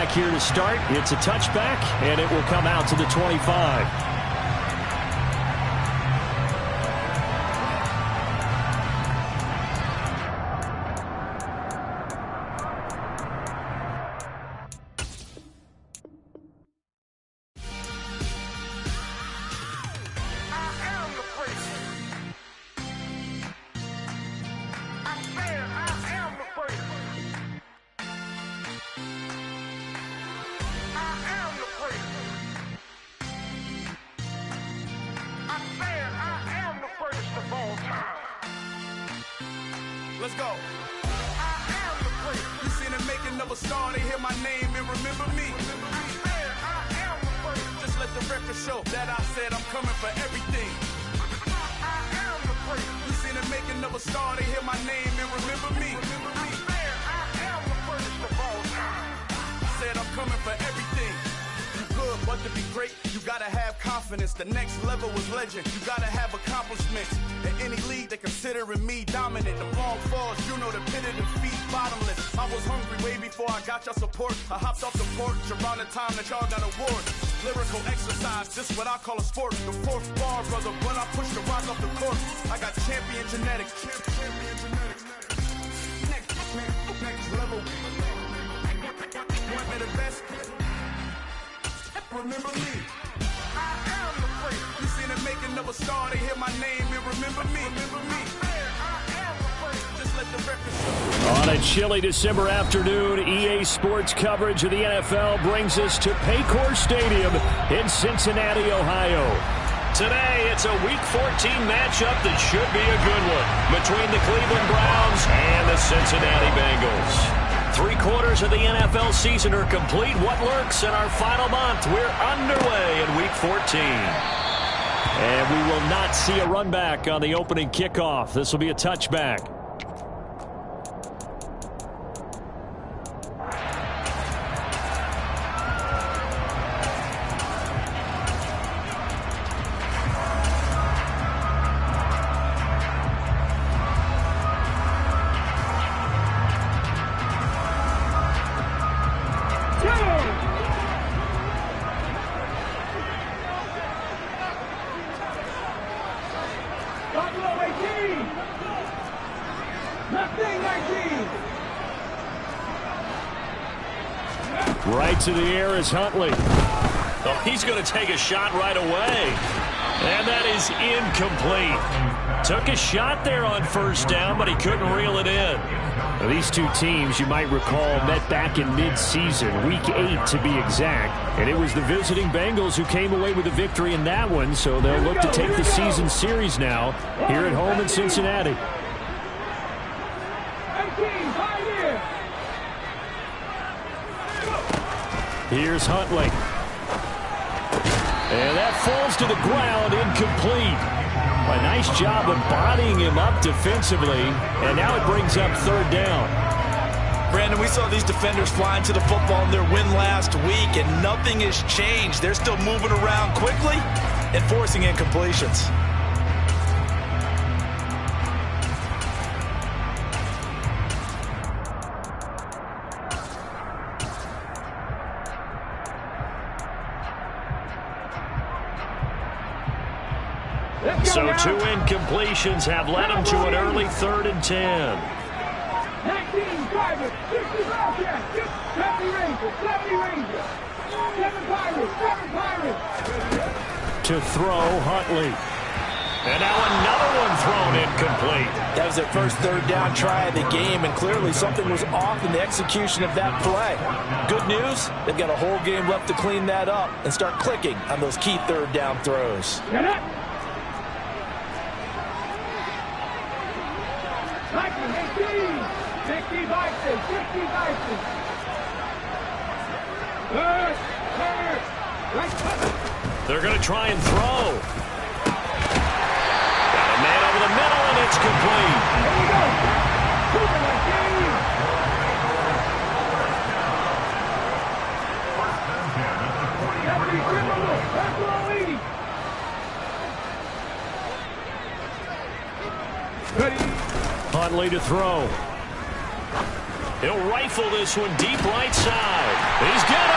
back here to start. It's a touchback, and it will come out to the 25. Let's go. I am the great. You seen the making of a star, they hear my name and remember me. I am the great. Just let the record show that I said I'm coming for everything. I am the great. You seen the making of a star, they hear my name and remember me. I am the greatest of all time. I said I'm coming for everything. You good, but to be great, you gotta have confidence. The next level was legend. You gotta have accomplishments. In any league, they considering me dominant. The long falls, you know the pit of defeat, bottomless. I was hungry way before I got your support. I hopped off the porch around the time that y'all got awards. Lyrical exercise, this what I call a sport. The fourth bar, brother, when I push the rock off the court. I got champion genetics. Next level. Want me the best? Remember me. I am the great. You seen the making of a star, they hear my name and remember me. Remember me. I am the great. Just let the record show. On a chilly December afternoon, EA Sports coverage of the NFL brings us to Paycor Stadium in Cincinnati, Ohio. Today, it's a Week 14 matchup that should be a good one between the Cleveland Browns and the Cincinnati Bengals. 3/4 of the NFL season are complete. What lurks in our final month? We're underway in Week 14. And we will not see a run back on the opening kickoff. This will be a touchback. Right to the air is Huntley. Oh, he's going to take a shot right away. And that is incomplete. Took a shot there on first down, but he couldn't reel it in. Now, these two teams, you might recall, met back in mid-season, Week 8 to be exact. And it was the visiting Bengals who came away with the victory in that one, so they'll look to take the season series now here at home in Cincinnati. Here's Huntley. And that falls to the ground, incomplete. A nice job of bodying him up defensively, and now it brings up third down. Brandon, we saw these defenders flying to the football in their win last week, and nothing has changed. They're still moving around quickly and forcing incompletions. So two incompletions have led him to an early 3rd and 10. 19 Tigers, 60 Wildcats, 70 Rangers, 7 Pirates. To throw, Huntley. And now another one thrown incomplete. That was their first third down try of the game, and clearly something was off in the execution of that play. Good news, they've got a whole game left to clean that up and start clicking on those key third down throws. They're going to try and throw. Got a man over the middle, and it's complete. Here we go. Huntley to throw. He'll rifle this one deep right side. He's got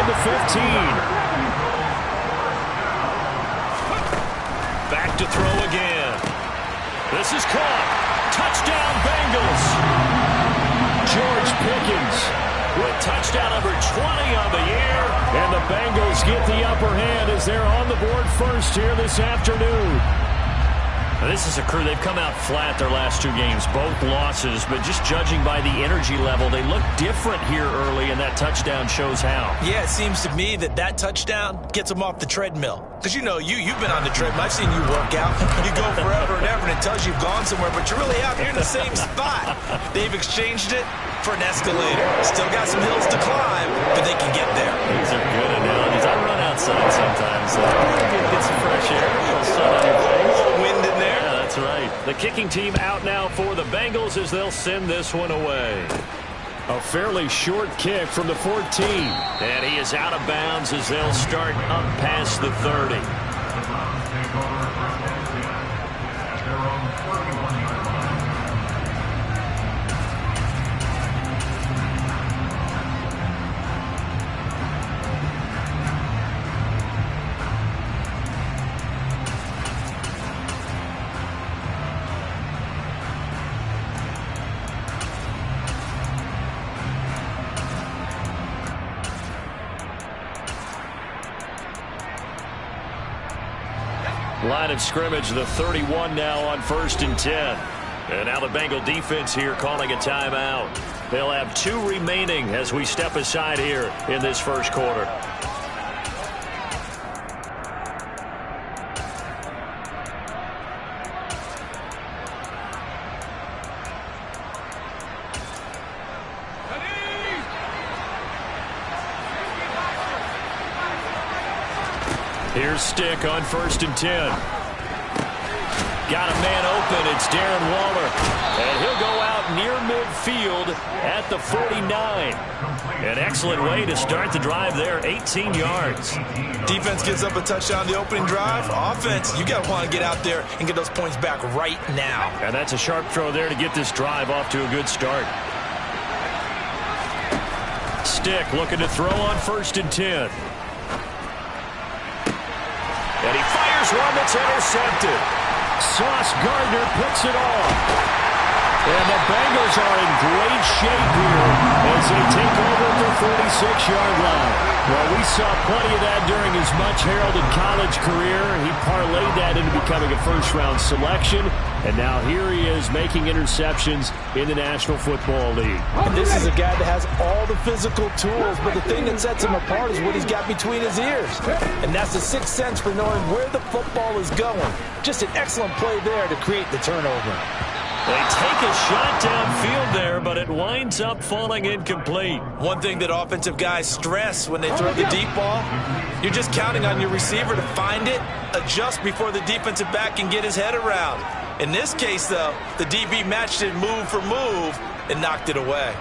inside the 15. Back to throw again. This is caught. Touchdown, Bengals. George Pickens with touchdown number 20 on the year. And the Bengals get the upper hand as they're on the board first here this afternoon. Now, this is a crew, they've come out flat their last 2 games, both losses, but just judging by the energy level, they look different here early, and that touchdown shows how. Yeah, it seems to me that touchdown gets them off the treadmill. Because you know, you've been on the treadmill. I've seen you work out. You go forever and ever, and it tells you you've gone somewhere, but you're really out here in the same spot. They've exchanged it for an escalator. Still got some hills to climb, but they can get there. These are good analogies. I run outside sometimes. Get some fresh air, a little sun on your face. A little wind in there. Yeah, that's right. The kicking team out now for the Bengals as they'll send this one away. A fairly short kick from the 14. And he is out of bounds as they'll start up past the 30. Line of scrimmage, the 31 now on 1st and 10. And now the Bengal defense here calling a timeout. They'll have 2 remaining as we step aside here in this first quarter. Here's Stick on 1st and 10. Got a man open. It's Darren Waller. And he'll go out near midfield at the 49. An excellent way to start the drive there. 18 yards. Defense gives up a touchdown the opening drive. Offense, you got to want to get out there and get those points back right now. And that's a sharp throw there to get this drive off to a good start. Stick looking to throw on 1st and 10. And he fires one that's intercepted. Sauce Gardner picks it off. And the Bengals are in great shape here as they take over at the 46-yard line. Well, we saw plenty of that during his much-heralded college career. He parlayed that into becoming a first-round selection. And now here he is making interceptions in the National Football League. And this is a guy that has all the physical tools, but the thing that sets him apart is what he's got between his ears. And that's the sixth sense for knowing where the football is going. Just an excellent play there to create the turnover. They take a shot downfield there, but it winds up falling incomplete. One thing that offensive guys stress when they throw the deep ball, you're just counting on your receiver to find it, adjust before the defensive back can get his head around. In this case, though, the DB matched it move for move and knocked it away.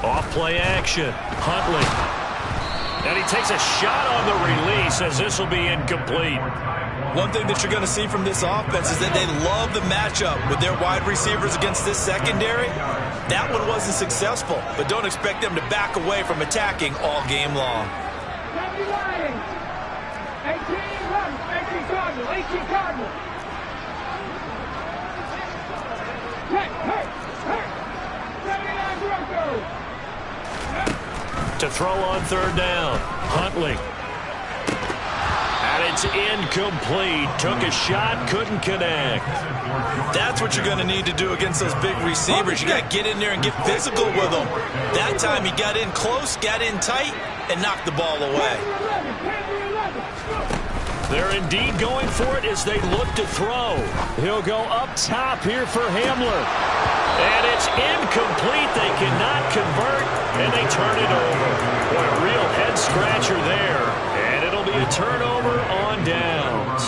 Off play action. Huntley. And he takes a shot on the release as this will be incomplete. One thing that you're going to see from this offense is that they love the matchup with their wide receivers against this secondary. That one wasn't successful, but don't expect them to back away from attacking all game long. 18 Cardinals. To throw on 3rd down. Huntley. And it's incomplete. Took a shot, couldn't connect. That's what you're going to need to do against those big receivers. You got to get in there and get physical with them. That time he got in close, got in tight, and knocked the ball away. They're indeed going for it as they look to throw. He'll go up top here for Hamler. And it's incomplete. They cannot convert, and they turn it over. Boy, a real head-scratcher there. And it'll be a turnover on downs.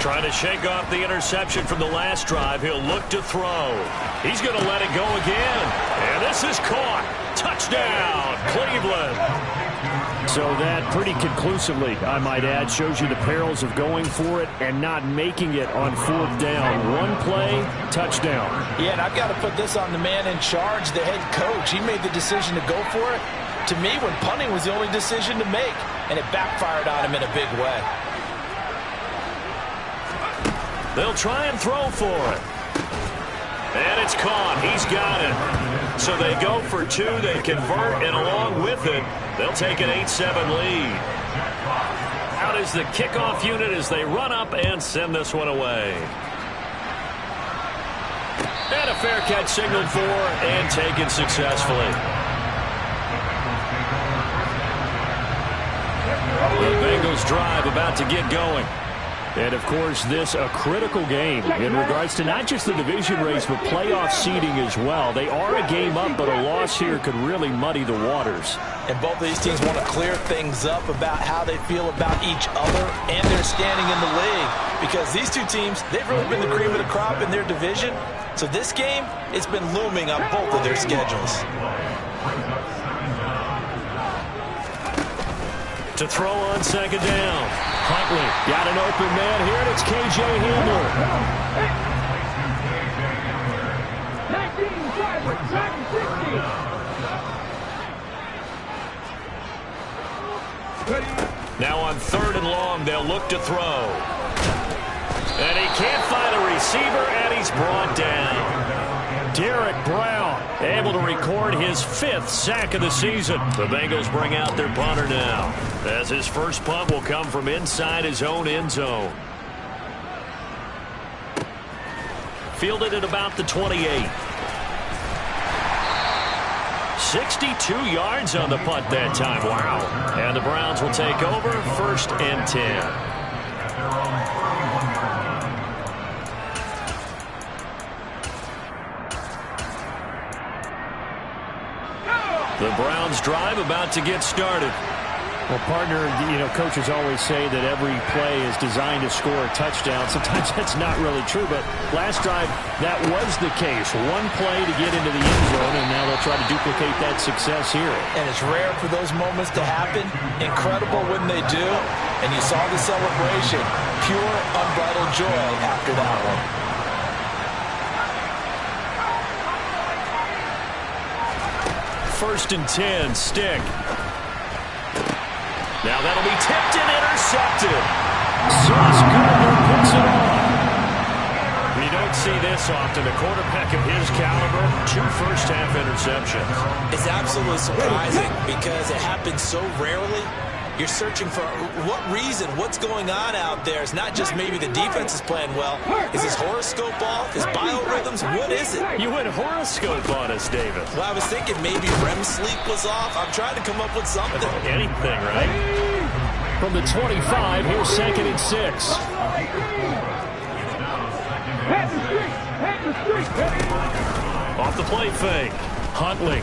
Trying Trying to shake off the interception from the last drive. He'll look to throw. He's going to let it go again. And this is caught. Touchdown, Cleveland. So that pretty conclusively, I might add, shows you the perils of going for it and not making it on fourth down. One play, touchdown. Yeah, and I've got to put this on the man in charge, the head coach. He made the decision to go for it. To me, when punting was the only decision to make, and it backfired on him in a big way. They'll try and throw for it. And it's caught. He's got it. So they go for two. They convert, and along with it, they'll take an 8-7 lead. Out is the kickoff unit as they run up and send this one away. And a fair catch signaled for and taken successfully. The Bengals drive about to get going. And, of course, this a critical game in regards to not just the division race, but playoff seeding as well. They are a game up, but a loss here could really muddy the waters. And both of these teams want to clear things up about how they feel about each other and their standing in the league. Because these two teams, they've really been the cream of the crop in their division. So this game, it's been looming on both of their schedules. To throw on second down. Huntley got an open man here, and it's K.J. Hamler. 19, Now on third and long, they'll look to throw. And he can't find a receiver, and he's brought down. Derek Brown able to record his 5th sack of the season. The Bengals bring out their punter now, as his first punt will come from inside his own end zone. Fielded at about the 28. 62 yards on the punt that time. Wow. And the Browns will take over, 1st and 10. The Browns drive about to get started. Well, partner, coaches always say that every play is designed to score a touchdown. Sometimes that's not really true, but last drive, that was the case. One play to get into the end zone, and now they'll try to duplicate that success here. And it's rare for those moments to happen. Incredible when they do. And you saw the celebration. Pure, unbridled joy after that one. 1st and 10, stick. Now that'll be tipped and intercepted. Sauce Gardner puts it on. You don't see this often. A quarterback of his caliber, 2 first-half interceptions. It's absolutely surprising because it happens so rarely. You're searching for what reason, what's going on out there. It's not just maybe the defense is playing well. Is his horoscope off? His biorhythms? What is it? You went horoscope on us, David. Well, I was thinking maybe REM sleep was off. I'm trying to come up with something. Anything, right? From the 25, here's 2nd and 6. Off the play fake. Huntley.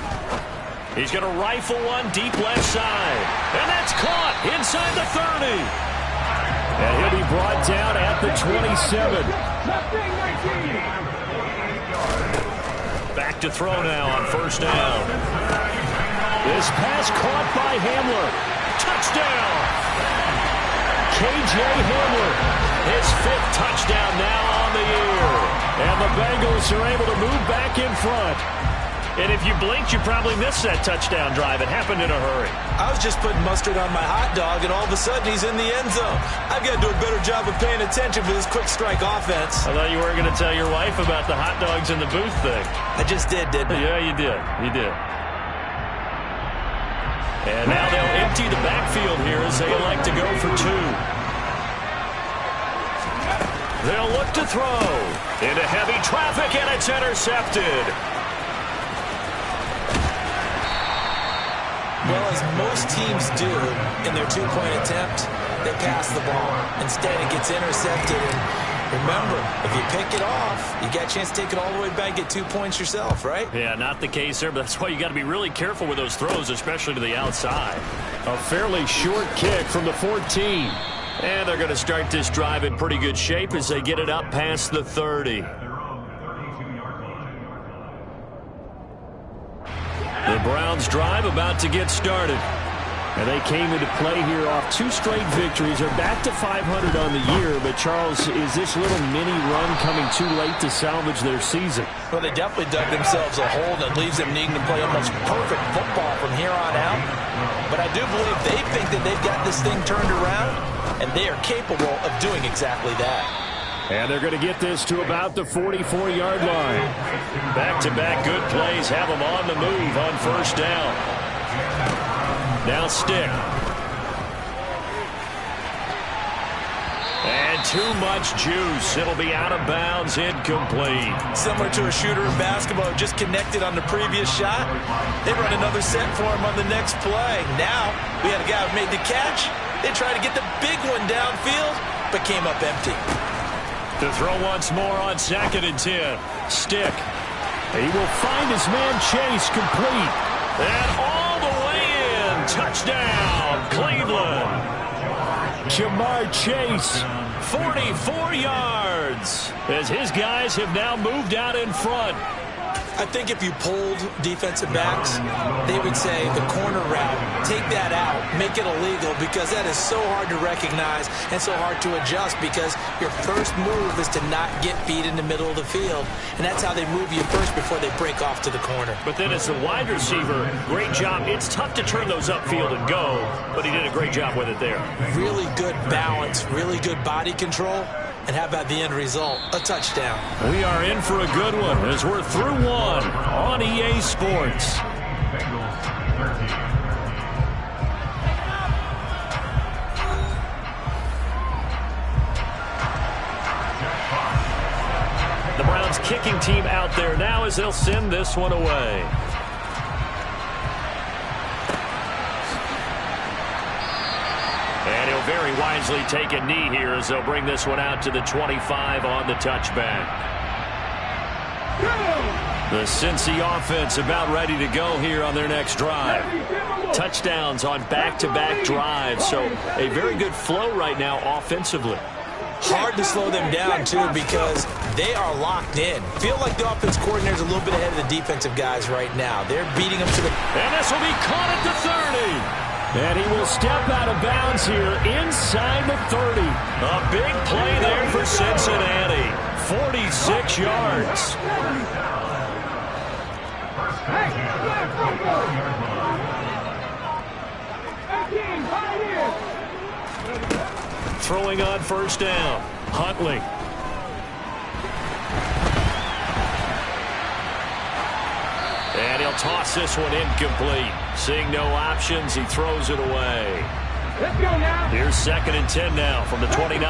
He's going to rifle one deep left side. And that's caught inside the 30. And he'll be brought down at the 27. Back to throw now on 1st down. This pass caught by Hamler. Touchdown! K.J. Hamler. His 5th touchdown now on the year. And the Bengals are able to move back in front. And if you blinked, you probably missed that touchdown drive. It happened in a hurry. I was just putting mustard on my hot dog, and all of a sudden he's in the end zone. I've got to do a better job of paying attention for this quick strike offense. I thought you were going to tell your wife about the hot dogs in the booth thing. I just did, didn't I? Yeah, you did. You did. And now they'll empty the backfield here as they elect to go for 2. They'll look to throw. Into heavy traffic, and it's intercepted. Well, as most teams do in their 2-point attempt, they pass the ball. Instead, it gets intercepted. And remember, if you pick it off, you got a chance to take it all the way back and get 2 points yourself, right? Yeah, not the case there, but that's why you got to be really careful with those throws, especially to the outside. A fairly short kick from the 14. And they're going to start this drive in pretty good shape as they get it up past the 30. The Browns drive about to get started. And they came into play here off 2 straight victories. They're back to 500 on the year. But, Charles, is this little mini run coming too late to salvage their season? Well, they definitely dug themselves a hole that leaves them needing to play almost perfect football from here on out. But I do believe they think that they've got this thing turned around, and they are capable of doing exactly that. And they're going to get this to about the 44-yard line. Back-to-back good plays have them on the move on first down. Now stick. And too much juice. It'll be out of bounds, incomplete. Similar to a shooter in basketball, just connected on the previous shot. They run another set for him on the next play. Now we had a guy who made the catch. They tried to get the big one downfield, but came up empty. To throw once more on 2nd and 10. Stick. He will find his man Chase, complete. And all the way in. Touchdown, Cleveland. Jamar Chase, 44 yards, as his guys have now moved out in front. I think if you polled defensive backs, they would say the corner route, take that out, make it illegal, because that is so hard to recognize and so hard to adjust, because your first move is to not get beat in the middle of the field, and that's how they move you first before they break off to the corner. But then as a wide receiver, great job. It's tough to turn those upfield and go, but he did a great job with it there. Really good balance, really good body control. And how about the end result? A touchdown. We are in for a good one as we're through one on EA Sports. The Browns kicking team out there now as they'll send this one away. And he'll very wisely take a knee here as they'll bring this one out to the 25 on the touchback. The Cincy offense about ready to go here on their next drive. Touchdowns on back-to-back drives, so a very good flow right now offensively. Hard to slow them down, too, because they are locked in. Feel like the offense coordinator's a little bit ahead of the defensive guys right now. They're beating them to the... And this will be caught at the 30. And he will step out of bounds here inside the 30. A big play there for Cincinnati. 46 yards. Throwing on first down. Huntley. And he'll toss this one incomplete. Seeing no options, he throws it away. Let's go now. Here's 2nd and 10 now from the 29.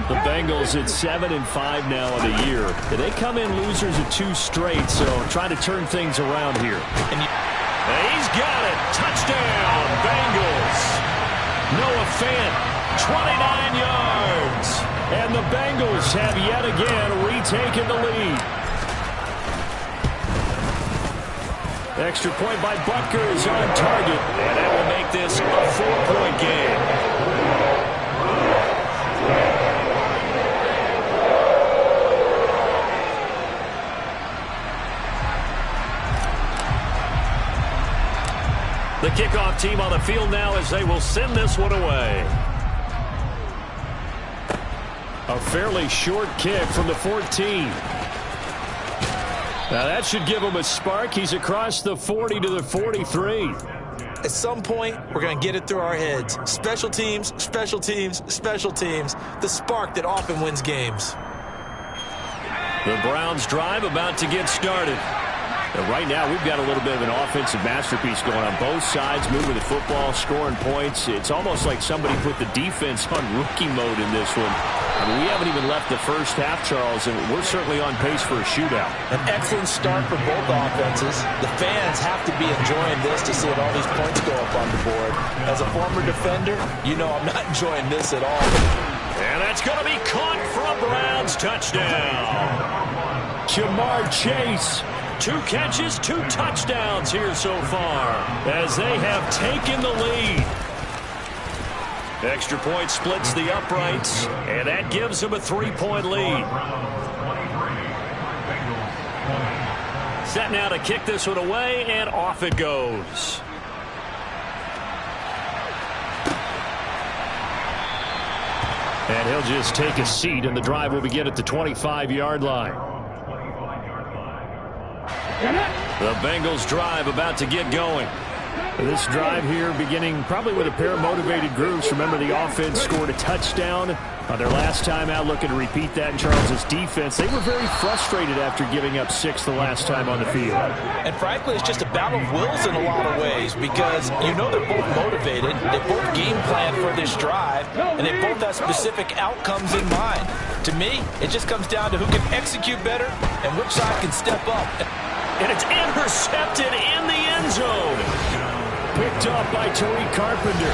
The Bengals at 7-5 now on the year. They come in losers of 2 straight, so trying to turn things around here. And he's got it. Touchdown, Bengals. Noah Fant, 29 yards. And the Bengals have yet again retaken the lead. Extra point by Butker is on target, and that will make this a 4-point game. The kickoff team on the field now as they will send this one away. A fairly short kick from the 14. Now that should give him a spark. He's across the 40 to the 43. At some point, we're going to get it through our heads. Special teams, special teams, special teams. The spark that often wins games. The Browns drive about to get started. And right now, we've got a little bit of an offensive masterpiece going on both sides, moving the football, scoring points. It's almost like somebody put the defense on rookie mode in this one. I mean, we haven't even left the first half, Charles, and we're certainly on pace for a shootout. An excellent start for both offenses. The fans have to be enjoying this to see all these points go up on the board. As a former defender, you know I'm not enjoying this at all. And that's going to be caught for a Browns touchdown. Jamar Chase. 2 catches, 2 touchdowns here so far as they have taken the lead. Extra point splits the uprights, and that gives them a 3-point lead. Set now to kick this one away, and off it goes. And he'll just take a seat, and the drive will begin at the 25-yard line. The Bengals drive about to get going. This drive here beginning probably with a pair of motivated groups. Remember, the offense scored a touchdown on their last time out, looking to repeat that in Charles' defense. They were very frustrated after giving up 6 the last time on the field. And frankly, it's just a battle of wills in a lot of ways, because you know they're both motivated, they both game plan for this drive, and they both have specific outcomes in mind. To me, it just comes down to who can execute better and which side can step up. And it's intercepted in the end zone. Picked up by Tariq Carpenter.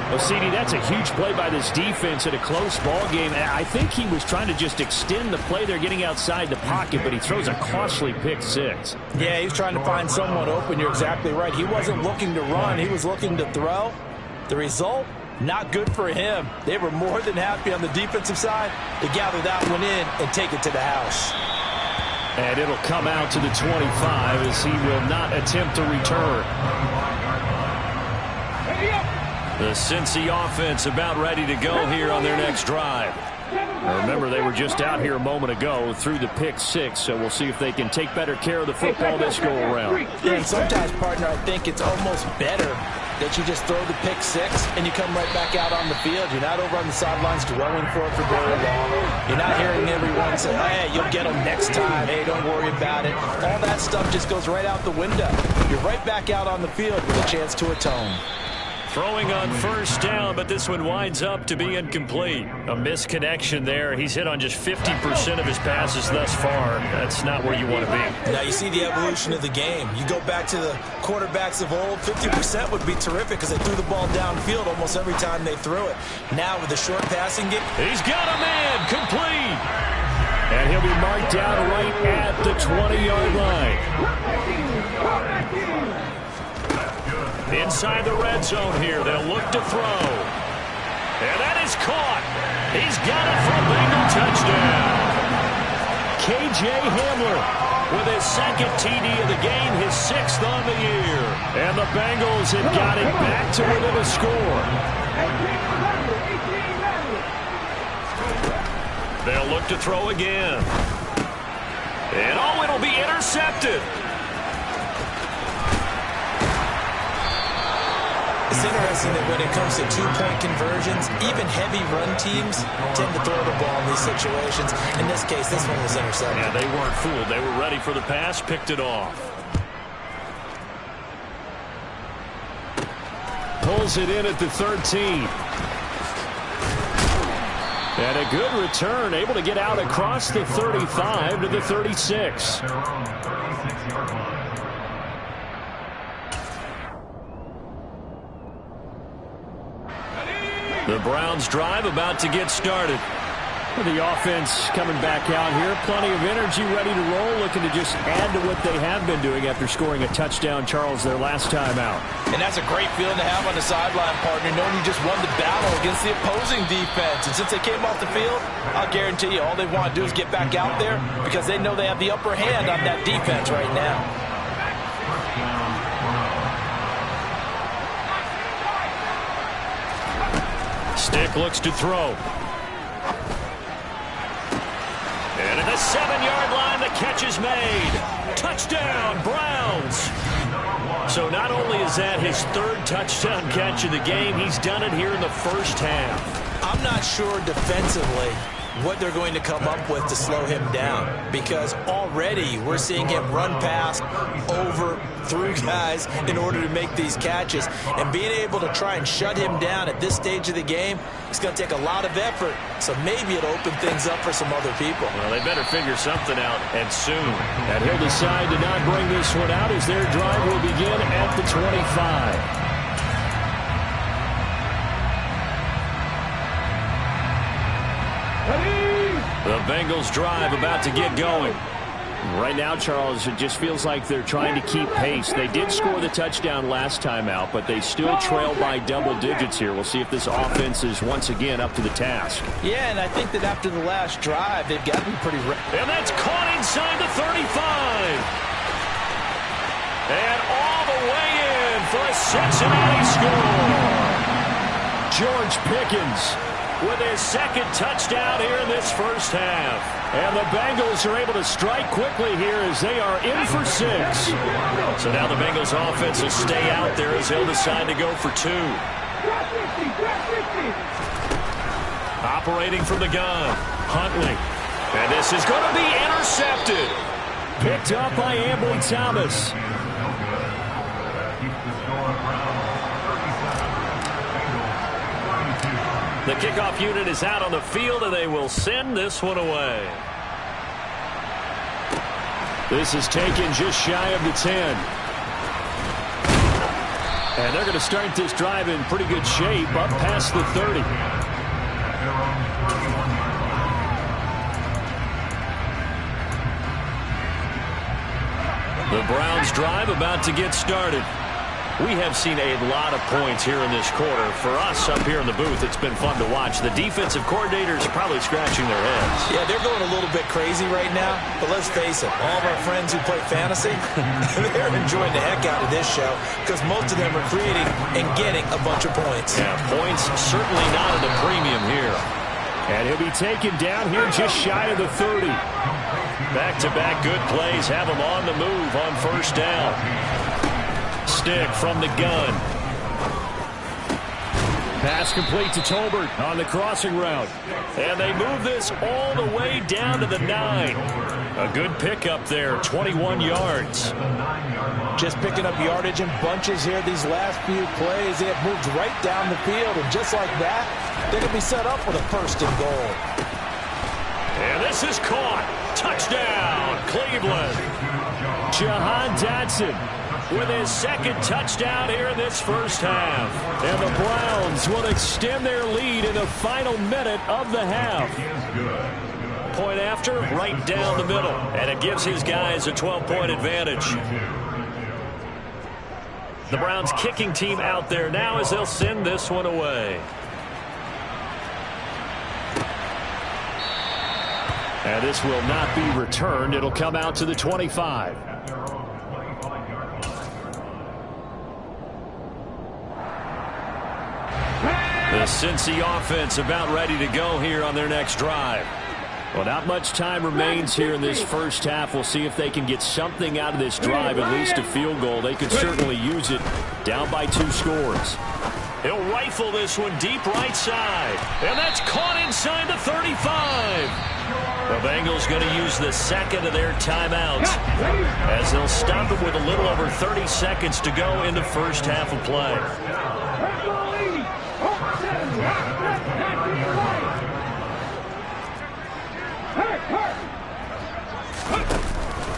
Well, CD, that's a huge play by this defense in a close ball game. I think he was trying to just extend the play. They're getting outside the pocket, but he throws a costly pick 6. Yeah, he's trying to find someone open. You're exactly right. He wasn't looking to run. He was looking to throw. The result, not good for him. They were more than happy on the defensive side to gather that one in and take it to the house. And it'll come out to the 25 as he will not attempt to return. The Cincy offense about ready to go here on their next drive. Now remember, they were just out here a moment ago through the pick 6, so we'll see if they can take better care of the football this go around. Yeah, and sometimes, partner, I think it's almost better that you just throw the pick 6 and you come right back out on the field. You're not over on the sidelines dwelling for it for very long. You're not hearing everyone say, hey, you'll get them next time. Hey, don't worry about it. All that stuff just goes right out the window. You're right back out on the field with a chance to atone. Throwing on first down, but this one winds up to be incomplete. A misconnection there. He's hit on just 50% of his passes thus far. That's not where you want to be. Now you see the evolution of the game. You go back to the quarterbacks of old, 50% would be terrific because they threw the ball downfield almost every time they threw it. Now with the short passing game, he's got a man complete. And he'll be marked down right at the 20-yard line. Inside the red zone here, they'll look to throw. And that is caught. He's got it for a Bengal touchdown. K.J. Hamler with his second TD of the game, his 6th on the year. And the Bengals have got it back to within a score. They'll look to throw again. And oh, it'll be intercepted. It's interesting that when it comes to 2-point conversions, even heavy run teams tend to throw the ball in these situations. In this case, this one was intercepted. Yeah, they weren't fooled. They were ready for the pass, picked it off. Pulls it in at the 13. And a good return, able to get out across the 35 to the 36. The Browns drive about to get started. The offense coming back out here. Plenty of energy, ready to roll, looking to just add to what they have been doing after scoring a touchdown, Charles, their last time out. And that's a great feeling to have on the sideline, partner, knowing you just won the battle against the opposing defense. And since they came off the field, I'll guarantee you all they want to do is get back out there because they know they have the upper hand on that defense right now. Stick looks to throw. And at the 7-yard line, the catch is made. Touchdown, Browns. So not only is that his 3rd touchdown catch of the game, he's done it here in the first half. I'm not sure defensively what they're going to come up with to slow him down, because already we're seeing him run past, over, through guys in order to make these catches. And being able to try and shut him down at this stage of the game, it's going to take a lot of effort. So maybe it'll open things up for some other people. Well, they better figure something out, and soon. And he'll decide to not bring this one out as their drive will begin at the 25. The Bengals drive about to get going. Right now, Charles, it just feels like they're trying to keep pace. They did score the touchdown last time out, but they still trail by double digits here. We'll see if this offense is once again up to the task. Yeah, and I think that after the last drive, they've got to be pretty ready. And that's caught inside the 35. And all the way in for a Cincinnati score. George Pickens with his second touchdown here in this first half. And the Bengals are able to strike quickly here as they are in for 6. So now the Bengals offense will stay out there as they'll decide to go for 2. Operating from the gun, Huntley. And this is going to be intercepted. Picked up by Ambly Thomas. The kickoff unit is out on the field, and they will send this one away. This is taken just shy of the 10. And they're going to start this drive in pretty good shape, up past the 30. The Browns drive about to get started. We have seen a lot of points here in this quarter. For us up here in the booth, it's been fun to watch. The defensive coordinators are probably scratching their heads. Yeah, they're going a little bit crazy right now. But let's face it, all of our friends who play fantasy, they're enjoying the heck out of this show because most of them are creating and getting a bunch of points. Yeah, points certainly not at a premium here. And he'll be taken down here just shy of the 30. Back-to-back good plays have him on the move on first down. Stick from the gun. Pass complete to Tolbert on the crossing route. And they move this all the way down to the 9. A good pickup there, 21 yards. Just picking up yardage in bunches here these last few plays. They have moved right down the field, and just like that, they're going to be set up with a first and goal. And this is caught. Touchdown, Cleveland. Jahan Dotson with his second touchdown here in this first half. And the Browns will extend their lead in the final minute of the half. Point after, right down the middle. And it gives his guys a 12-point advantage. The Browns kicking team out there now as they'll send this one away. And this will not be returned. It'll come out to the 25. The Cincy offense about ready to go here on their next drive. Well, not much time remains here in this first half. We'll see if they can get something out of this drive, at least a field goal. They could certainly use it. Down by 2 scores. He'll rifle this one deep right side. And that's caught inside the 35. The Bengals going to use the second of their timeouts as they'll stop it with a little over 30 seconds to go in the first half of play.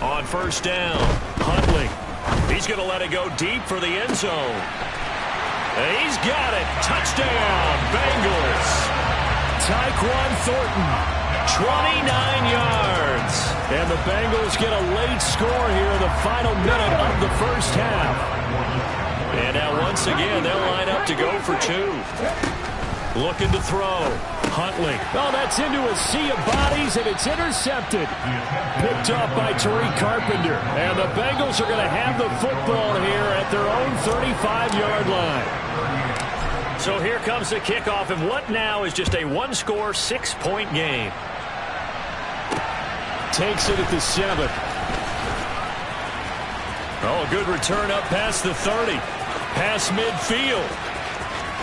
On first down, Huntley. He's going to let it go deep for the end zone. And he's got it. Touchdown, Bengals. Tyquan Thornton, 29 yards. And the Bengals get a late score here in the final minute of the first half. And now once again, they'll line up to go for 2. Looking to throw. Huntley. Oh, that's into a sea of bodies, and it's intercepted. Picked up by Tariq Carpenter. And the Bengals are going to have the football here at their own 35-yard line. So here comes the kickoff, and what now is just a one-score, 6-point game. Takes it at the 7. Oh, a good return up past the 30. Past midfield.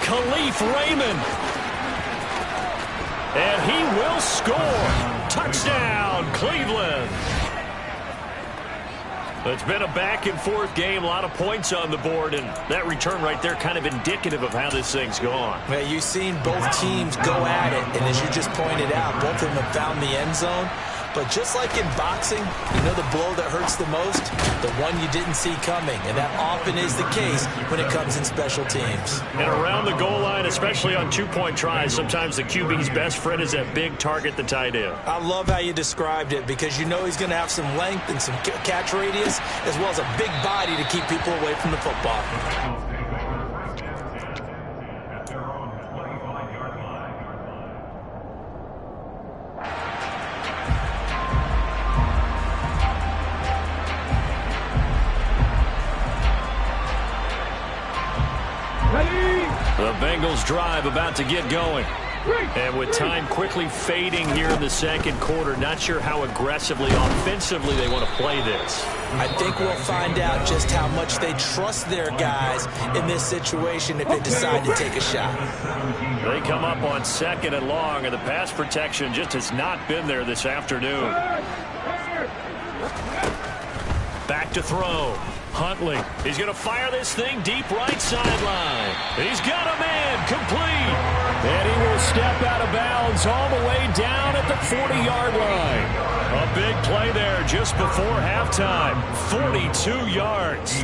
Khalif Raymond. And he will score. Touchdown, Cleveland. It's been a back-and-forth game, a lot of points on the board, and that return right there kind of indicative of how this thing's gone. Well, you've seen both teams go at it, and as you just pointed out, both of them have found the end zone. But just like in boxing, you know the blow that hurts the most? The one you didn't see coming. And that often is the case when it comes in special teams. And around the goal line, especially on two-point tries, sometimes the QB's best friend is that big target, the tight end. I love how you described it because you know he's going to have some length and some catch radius as well as a big body to keep people away from the football. The Bengals drive about to get going. And with time quickly fading here in the second quarter, not sure how aggressively, offensively they want to play this. I think we'll find out just how much they trust their guys in this situation if they decide to take a shot. They come up on 2nd and long, and the pass protection just has not been there this afternoon. Back to throw. Huntley. He's going to fire this thing deep right sideline. He's got a man complete. And he will step out of bounds all the way down at the 40-yard line. A big play there just before halftime. 42 yards.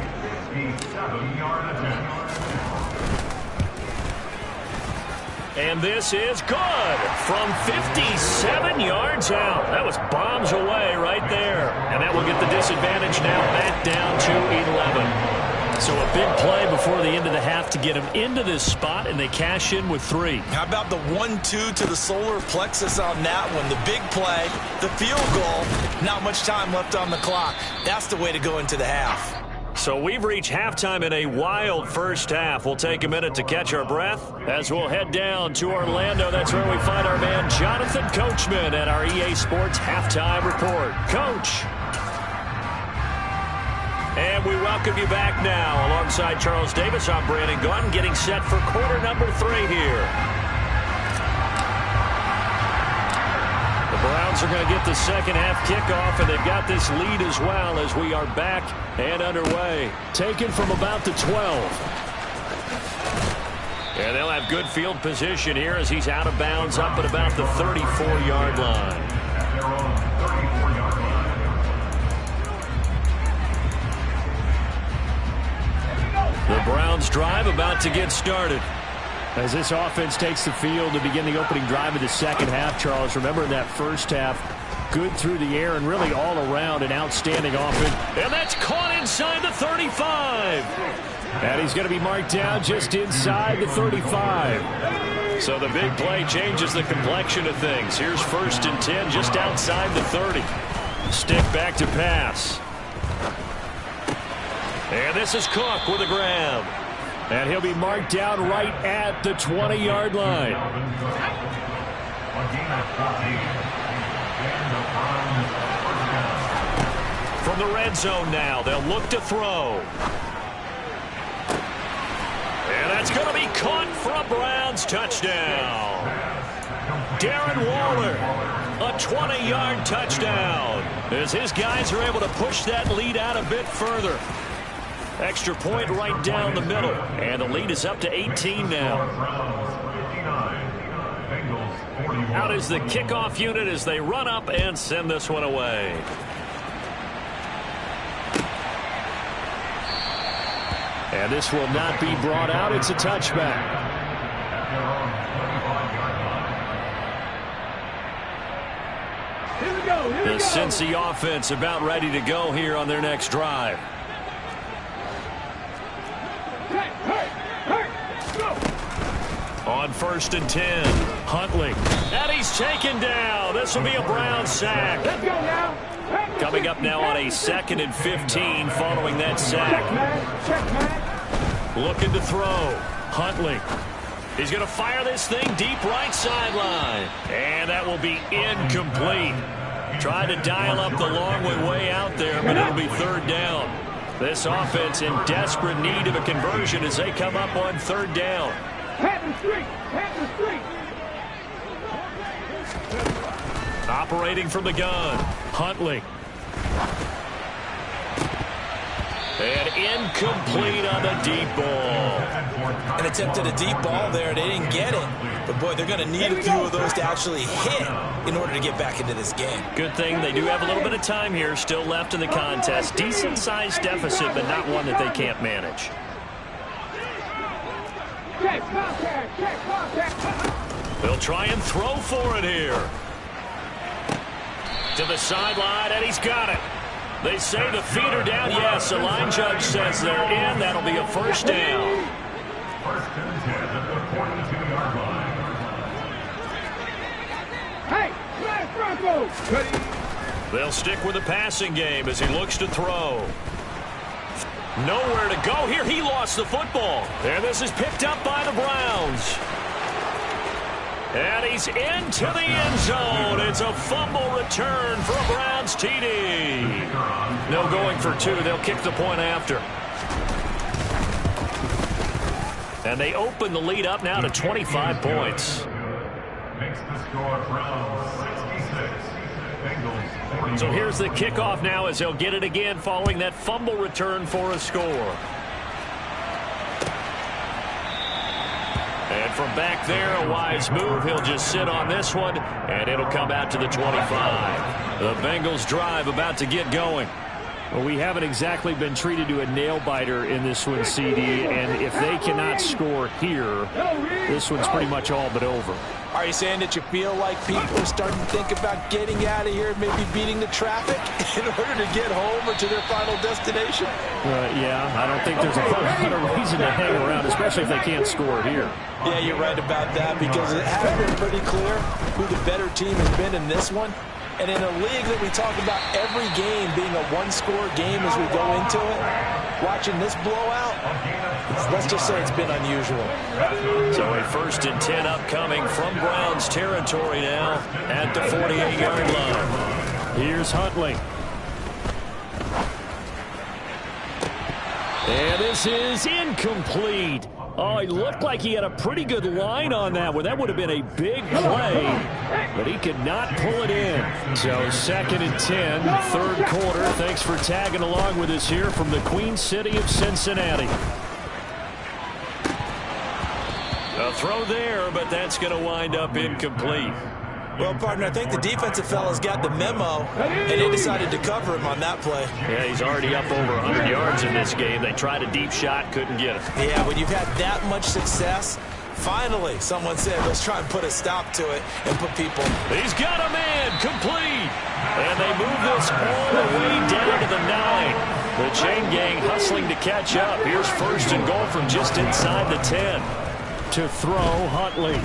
And this is good from 57 yards out. That was bombs away right there. And that will get the disadvantage now back down to 11. So a big play before the end of the half to get them into this spot, and they cash in with 3. How about the 1-2 to the solar plexus on that one? The big play, the field goal, not much time left on the clock. That's the way to go into the half. So we've reached halftime in a wild first half. We'll take a minute to catch our breath as we'll head down to Orlando. That's where we find our man Jonathan Coachman at our EA Sports Halftime Report. Coach. And we welcome you back now. Alongside Charles Davis, I'm Brandon Gaudin, getting set for quarter number 3 here. The Browns are going to get the second half kickoff, and they've got this lead as well as we are back and underway. Taken from about the 12. And they'll have good field position here as he's out of bounds up at about the 34-yard line. The Browns drive about to get started. As this offense takes the field to begin the opening drive of the second half, Charles, remember in that first half, good through the air and really all around an outstanding offense. And that's caught inside the 35. And he's going to be marked down just inside the 35. So the big play changes the complexion of things. Here's 1st and 10 just outside the 30. Stick back to pass. And this is Cook with a grab. And he'll be marked down right at the 20-yard line. From the red zone now, they'll look to throw. And that's going to be caught for a Browns touchdown. Darren Waller, a 20-yard touchdown. As his guys are able to push that lead out a bit further. Extra point right down the middle. And the lead is up to 18 now. Out is the kickoff unit as they run up and send this one away. And this will not be brought out. It's a touchback. Here we go. The Cincy offense about ready to go here on their next drive. On 1st and 10, Huntley. And he's taken down. This will be a Brown sack. Let's go now. Coming up now on a 2nd and 15 following that sack. Check, man. Looking to throw. Huntley. He's going to fire this thing deep right sideline. And that will be incomplete. Tried to dial up the long way out there, but it'll be 3rd down. This offense in desperate need of a conversion as they come up on 3rd down. Operating from the gun, Huntley. And incomplete on the deep ball. An attempt at a deep ball there. They didn't get it. But, boy, they're going to need a few of those to actually hit in order to get back into this game. Good thing they do have a little bit of time here still left in the contest. Decent-sized deficit, but not one that they can't manage. They'll try and throw for it here. To the sideline, and he's got it. They say the feet are down. Yes, the line judge says they're in. That'll be a first down. First and 10 at the 42-yard line. Hey, Bronco! They'll stick with the passing game as he looks to throw. Nowhere to go here. He lost the football. And this is picked up by the Browns. And he's into the end zone. It's a fumble return for a Browns TD. No going for two. They'll kick the point after. And they open the lead up now to 25 points. Makes the score Browns 66. Bengals 41. So here's the kickoff now as they'll get it again following that fumble return for a score. And from back there, a wise move. He'll just sit on this one, and it'll come out to the 25. The Bengals drive about to get going. Well, we haven't exactly been treated to a nail-biter in this one, CD, and if they cannot score here, this one's pretty much all but over. Are you saying that you feel like people are starting to think about getting out of here, maybe beating the traffic in order to get home or to their final destination? Yeah, I don't think there's a whole lot of reason to hang around, especially if they can't score here. Yeah, you're right about that, because it has been pretty clear who the better team has been in this one. And in a league that we talk about every game being a one-score game as we go into it, watching this blowout, let's just say it's been unusual. So a 1st and 10 upcoming from Browns territory now at the 48-yard line. Here's Huntley. And this is incomplete. Oh, he looked like he had a pretty good line on that one. That would have been a big play, but he could not pull it in. So 2nd and 10, 3rd quarter. Thanks for tagging along with us here from the Queen City of Cincinnati. A throw there, but that's going to wind up incomplete. Well, partner, I think the defensive fellas got the memo, and they decided to cover him on that play. Yeah, he's already up over 100 yards in this game. They tried a deep shot, couldn't get it. Yeah, when you've had that much success, finally someone said, let's try and put a stop to it and put people. He's got a man, complete. And they move this all the way down to the 9. The chain gang hustling to catch up. Here's 1st and goal from just inside the 10. To throw, Huntley.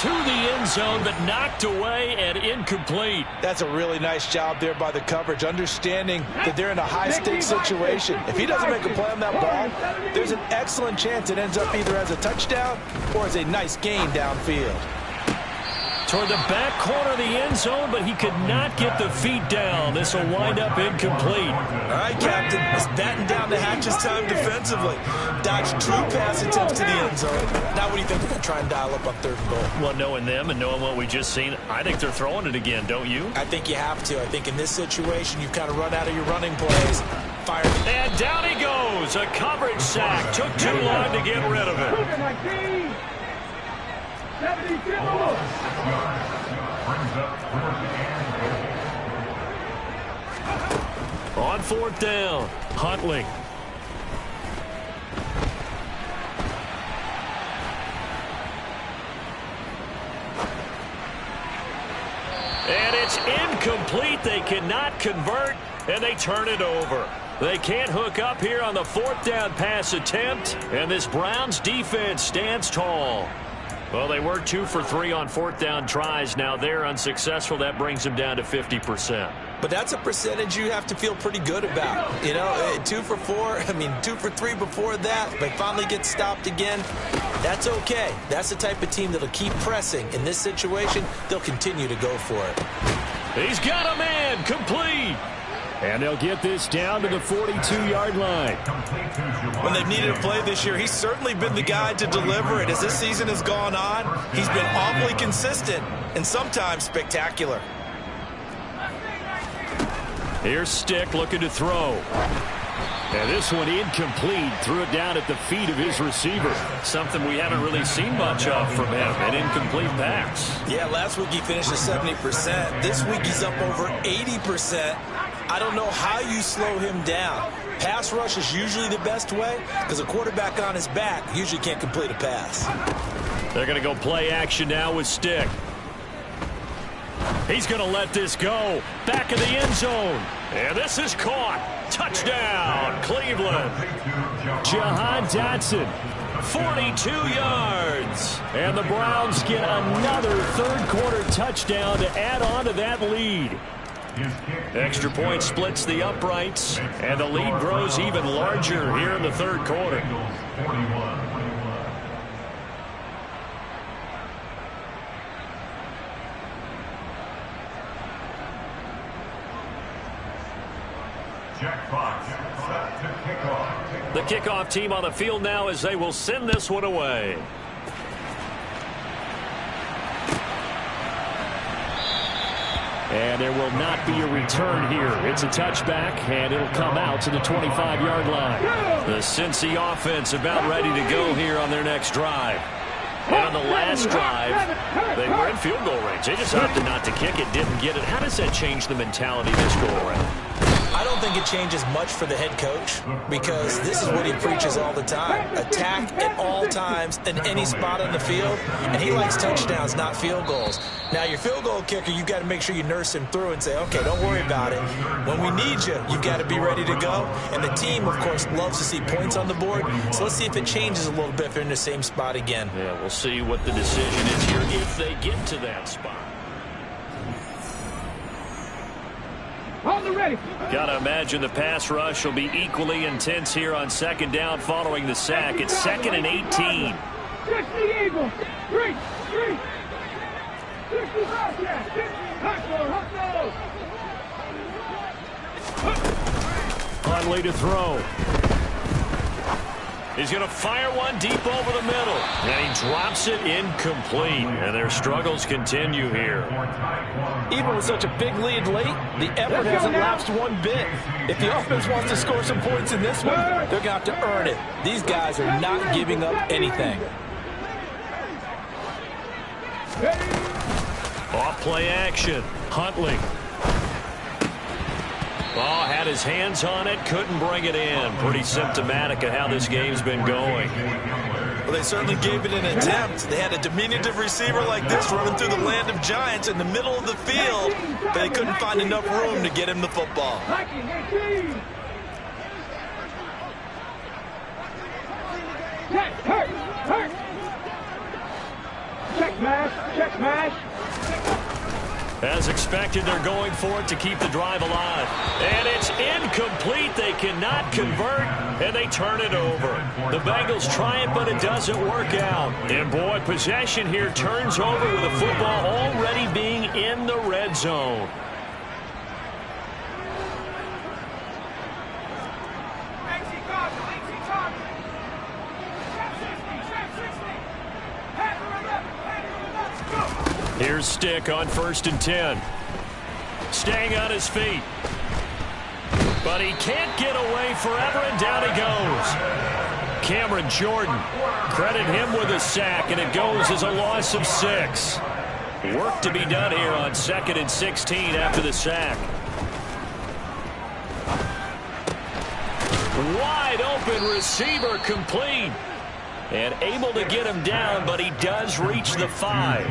To the end zone, but knocked away and incomplete. That's a really nice job there by the coverage, understanding that they're in a high-stakes situation. If he doesn't make a play on that ball, there's an excellent chance it ends up either as a touchdown or as a nice gain downfield. Toward the back corner of the end zone, but he could not get the feet down. This will wind up incomplete. All right, Captain, it's batten down the hatches time defensively. Dodge 2 pass attempts to the end zone. Now what do you think they're going to try and dial up on 3rd and goal? Well, knowing them and knowing what we just seen, I think they're throwing it again, don't you? I think you have to. I think in this situation, you've kind of run out of your running plays. Fire. And down he goes. A coverage sack. Took too long to get rid of it. 72. On 4th down, Huntley. And it's incomplete. They cannot convert, and they turn it over. They can't hook up here on the 4th down pass attempt, and this Browns defense stands tall. Well, they were 2 for 3 on 4th down tries. Now they're unsuccessful. That brings them down to 50%. But that's a percentage you have to feel pretty good about. You know, 2 for 4, 2 for 3 before that. They finally get stopped again. That's okay. That's the type of team that'll keep pressing. In this situation, they'll continue to go for it. He's got a man, complete. And they'll get this down to the 42-yard line. When they've needed a play this year, he's certainly been the guy to deliver it. As this season has gone on, he's been awfully consistent and sometimes spectacular. Here's Stick looking to throw. And this one incomplete. Threw it down at the feet of his receiver. Something we haven't really seen much of from him. An incomplete pass. Yeah, last week he finished at 70%. This week he's up over 80%. I don't know how you slow him down. Pass rush is usually the best way because a quarterback on his back usually can't complete a pass. They're going to go play action now with Stick. He's going to let this go. Back of the end zone. And this is caught. Touchdown, Cleveland. Jahan Dotson, 42 yards. And the Browns get another third-quarter touchdown to add on to that lead. Extra point splits the uprights, and the lead grows even larger here in the third quarter. The kickoff team on the field now as they will send this one away. And there will not be a return here. It's a touchback, and it'll come out to the 25-yard line. The Cincy offense about ready to go here on their next drive. And on the last drive, they were in field goal range. They just opted not to kick it, didn't get it. How does that change the mentality this go around? I don't think it changes much for the head coach because this is what he preaches all the time. Attack at all times in any spot on the field, and he likes touchdowns, not field goals. Now, your field goal kicker, you've got to make sure you nurse him through and say, okay, don't worry about it. When we need you, you've got to be ready to go. And the team, of course, loves to see points on the board. So let's see if it changes a little bit if they're in the same spot again. Yeah, we'll see what the decision is here if they get to that spot. Gotta imagine the pass rush will be equally intense here on second down following the sack. It's 2nd and 18. 60 Eagles. 3. Huntley to throw. He's going to fire one deep over the middle. And he drops it incomplete. And their struggles continue here. Even with such a big lead late, the effort hasn't lapsed one bit. If the offense wants to score some points in this one, they're going to have to earn it. These guys are not giving up anything. Off play action. Huntley. Oh, had his hands on it, couldn't bring it in. Pretty symptomatic of how this game's been going. Well, they certainly gave it an attempt. They had a diminutive receiver like this running through the land of giants in the middle of the field, but they couldn't find enough room to get him the football. Check mash. As expected, they're going for it to keep the drive alive. And it's incomplete. They cannot convert, and they turn it over. The Bengals try it, but it doesn't work out. And, boy, possession here turns over with the football already being in the red zone. Here's Stick on 1st and 10. Staying on his feet. But he can't get away forever, and down he goes. Cameron Jordan, credit him with a sack, and it goes as a loss of 6. Work to be done here on 2nd and 16 after the sack. Wide open receiver complete. And able to get him down, but he does reach the 5.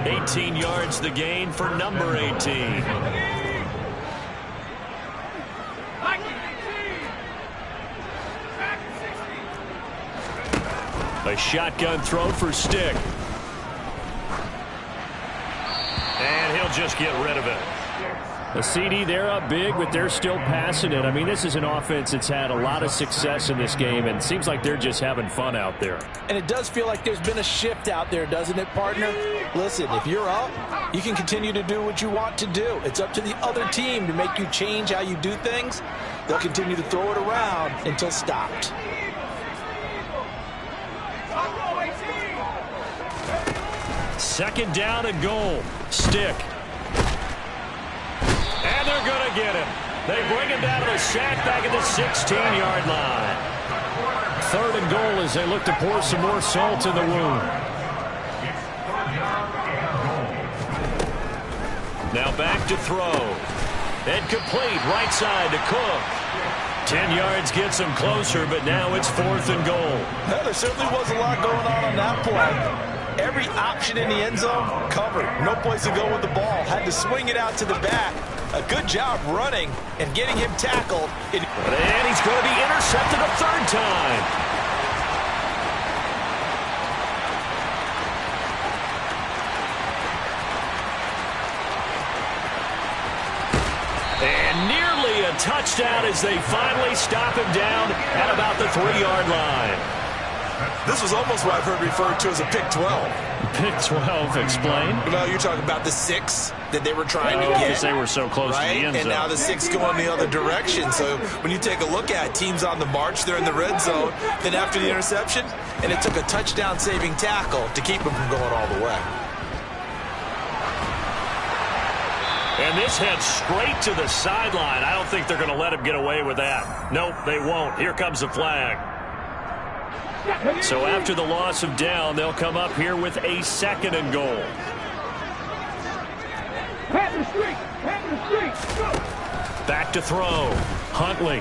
18 yards the gain for number 18. A shotgun throw for Stick. And he'll just get rid of it. A CD, they're up big, but they're still passing it. I mean, this is an offense that's had a lot of success in this game, and it seems like they're just having fun out there. And it does feel like there's been a shift out there, doesn't it, partner? Listen, if you're up, you can continue to do what you want to do. It's up to the other team to make you change how you do things. They'll continue to throw it around until stopped. Second down and goal. Stick. And they're going to get him. They bring him down to the sack back at the 16-yard line. 3rd and goal as they look to pour some more salt in the wound. Now back to throw. And complete right side to Cook. 10 yards gets him closer, but now it's 4th and goal. Well, there certainly was a lot going on that play. Every option in the end zone covered. No place to go with the ball. Had to swing it out to the back. A good job running and getting him tackled. And he's going to be intercepted a 3rd time. And nearly a touchdown as they finally stop him down at about the 3-yard line. This was almost what I've heard referred to as a pick 12. Pick 12, explain. Well, you're talking about the 6 that they were trying to get. Because they were so close to the end zone. And now the 6 going the other direction. So when you take a look at teams on the march, they're in the red zone. Then after the interception, and it took a touchdown-saving tackle to keep them from going all the way. And this heads straight to the sideline. I don't think they're going to let him get away with that. Nope, they won't. Here comes the flag. So after the loss of down, they'll come up here with a 2nd and goal. Back to throw. Huntley.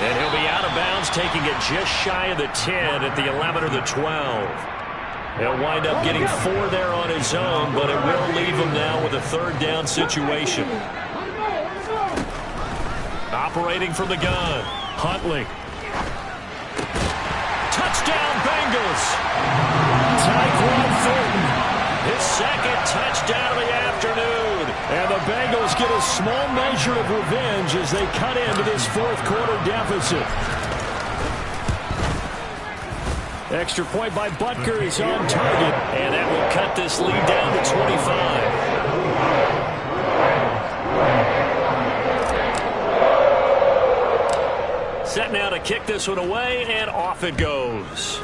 And he'll be out of bounds, taking it just shy of the 10 at the 11 or the 12. He'll wind up getting 4 there on his own, but it will leave him now with a 3rd down situation. Operating from the gun, Huntley. Touchdown, Bengals. Tyquan Thornton, his 2nd touchdown of the afternoon. And the Bengals get a small measure of revenge as they cut into this 4th quarter deficit. Extra point by Butker is on target, and that will cut this lead down to 25. Set now to kick this one away, and off it goes.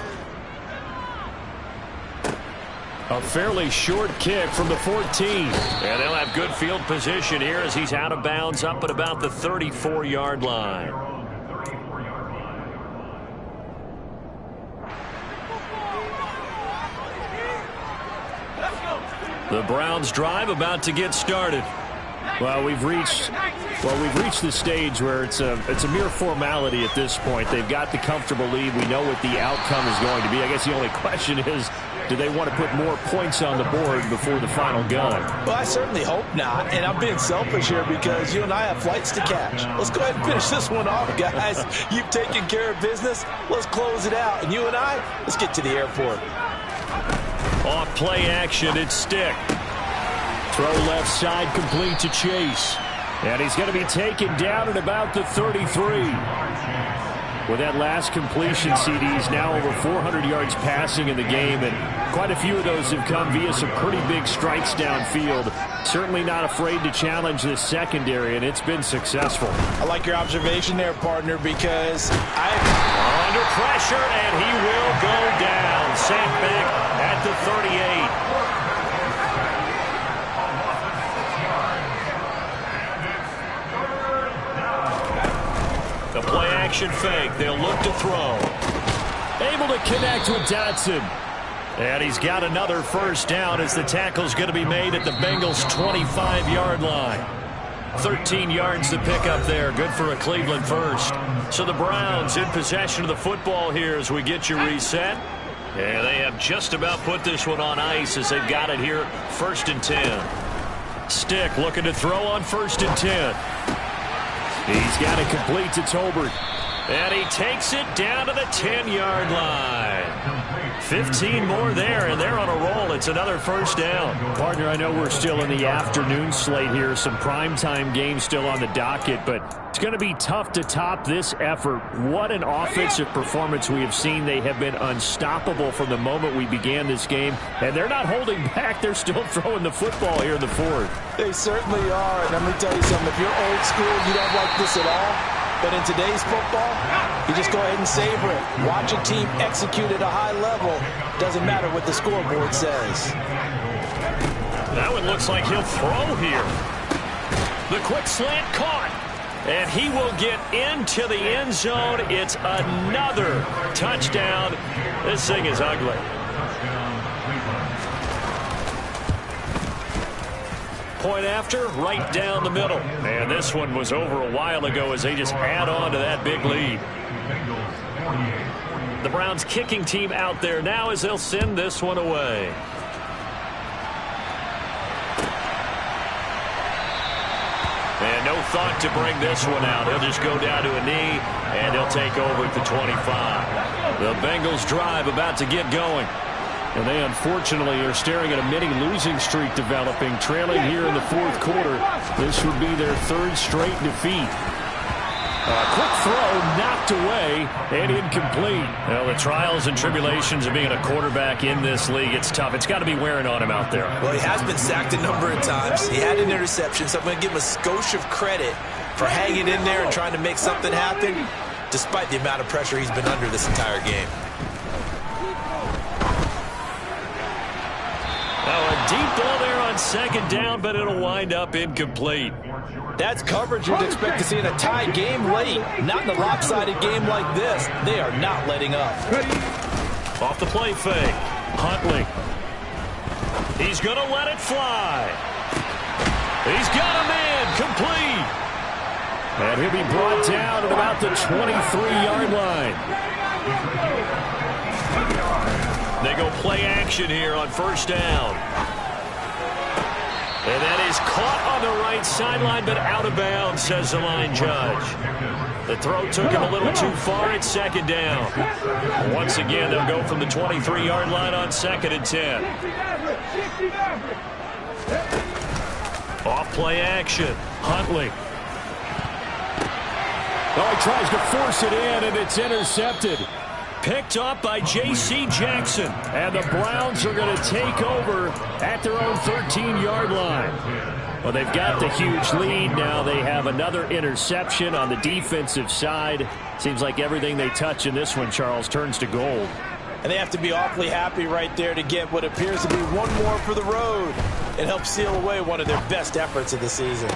A fairly short kick from the 14. And they'll have good field position here as he's out of bounds up at about the 34-yard line. The Browns drive about to get started. Well, we've reached the stage where it's a mere formality at this point. They've got the comfortable lead. We know what the outcome is going to be. I guess the only question is, do they want to put more points on the board before the final gun? Well, I certainly hope not. And I'm being selfish here because you and I have flights to catch. Let's go ahead and finish this one off, guys. You've taken care of business. Let's close it out. And you and I, let's get to the airport. Off play action, it's Stick. Throw left side complete to Chase. And he's going to be taken down at about the 33. With that last completion, CD's now over 400 yards passing in the game, and quite a few of those have come via some pretty big strikes downfield. Certainly not afraid to challenge this secondary, and it's been successful. I like your observation there, partner, because under pressure, and he will go down. Sacked back at the 38. The play action fake. They'll look to throw. Able to connect with Dotson. And he's got another 1st down as the tackle's going to be made at the Bengals' 25-yard line. 13 yards to pick up there. Good for a Cleveland first. So the Browns in possession of the football here as we get you reset. And they have just about put this one on ice as they've got it here 1st and 10. Stick looking to throw on 1st and 10. He's got it complete to Tolbert. And he takes it down to the 10-yard line. 15 more there, and they're on a roll. It's another 1st down. Partner, I know we're still in the afternoon slate here. Some primetime games still on the docket, but it's going to be tough to top this effort. What an offensive performance we have seen. They have been unstoppable from the moment we began this game, and they're not holding back. They're still throwing the football here in the 4th. They certainly are, and let me tell you something. If you're old school, you don't like this at all. But in today's football, you just go ahead and savor it. Watch a team execute at a high level. Doesn't matter what the scoreboard says. That one looks like he'll throw here. The quick slant caught. And he will get into the end zone. It's another touchdown. This thing is ugly. Point after, right down the middle. And this one was over a while ago as they just add on to that big lead. The Browns kicking team out there now as they'll send this one away. And no thought to bring this one out. He'll just go down to a knee, and he'll take over at the 25. The Bengals drive about to get going. And they unfortunately are staring at a mini losing streak developing, trailing here in the fourth quarter. This would be their third straight defeat. A quick throw knocked away and incomplete. Well, the trials and tribulations of being a quarterback in this league, it's tough. It's got to be wearing on him out there. Well, he has been sacked a number of times. He had an interception, so I'm going to give him a skosh of credit for hanging in there and trying to make something happen, despite the amount of pressure he's been under this entire game. A deep ball there on second down, but it'll wind up incomplete. That's coverage you'd expect to see in a tied game late. Not in a lopsided game like this. They are not letting up. Off the play fake. Huntley. He's going to let it fly. He's got a man complete. And he'll be brought down at about the 23-yard line. They go play action here on first down. And that is caught on the right sideline, but out of bounds, says the line judge. The throw took him a little too far. It's second down. Once again, they'll go from the 23-yard line on second and 10. Off play action. Huntley. Oh, he tries to force it in, and it's intercepted. Picked up by J.C. Jackson. And the Browns are going to take over at their own 13-yard line. Well, they've got the huge lead. Now they have another interception on the defensive side. Seems like everything they touch in this one, Charles, turns to gold. And they have to be awfully happy right there to get what appears to be one more for the road. It helps seal away one of their best efforts of the season.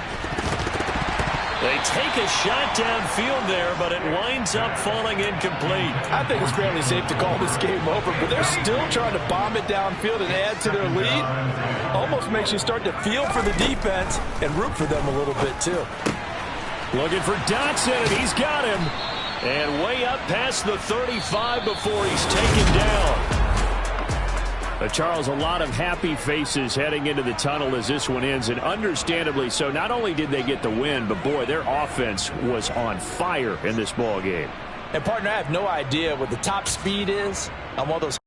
They take a shot downfield there, but it winds up falling incomplete. I think it's fairly safe to call this game over, but they're still trying to bomb it downfield and add to their lead. Almost makes you start to feel for the defense and root for them a little bit, too. Looking for Dotson, and he's got him. And way up past the 35 before he's taken down. Charles, a lot of happy faces heading into the tunnel as this one ends, and understandably so. Not only did they get the win, but, boy, their offense was on fire in this ball game. And, partner, I have no idea what the top speed is on one of those.